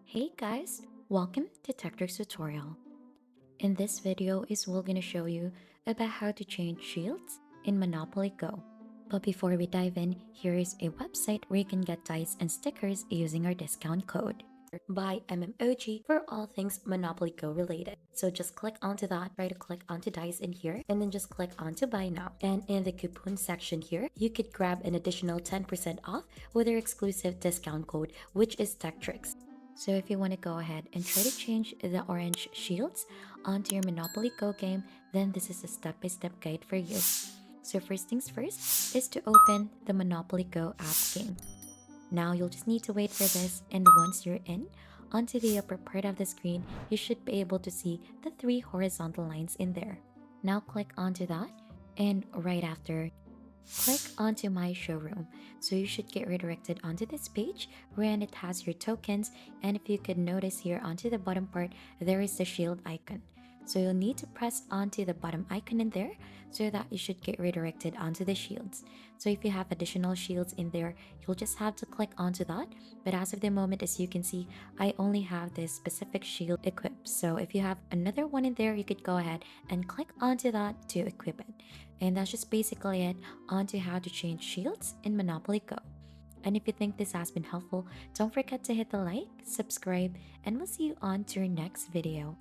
Hey guys, welcome to TechTricks tutorial. In this video is we're gonna show you about how to change shields in Monopoly Go. But before we dive in, here is a website where you can get dice and stickers using our discount code by MMOG for all things Monopoly Go related. So just click onto that, try to click onto dice in here, and then just click onto buy now. And in the coupon section here, you could grab an additional 10% off with our exclusive discount code, which is TechTricks. So if you want to go ahead and try to change the orange shields onto your Monopoly Go game, then this is a step-by-step guide for you. So first things first is to open the Monopoly Go app game. Now you'll just need to wait for this, and once you're in, onto the upper part of the screen, you should be able to see the three horizontal lines in there. Now click onto that, and right after, click onto my showroom. So you should get redirected onto this page wherein it has your tokens, and if you could notice here onto the bottom part, there is the shield icon. So you'll need to press onto the bottom icon in there so that you should get redirected onto the shields. So if you have additional shields in there, you'll just have to click onto that. But as of the moment, as you can see, I only have this specific shield equipped. So if you have another one in there, you could go ahead and click onto that to equip it. And that's just basically it onto how to change shields in Monopoly Go. And if you think this has been helpful, don't forget to hit the like, subscribe, and we'll see you on to our next video.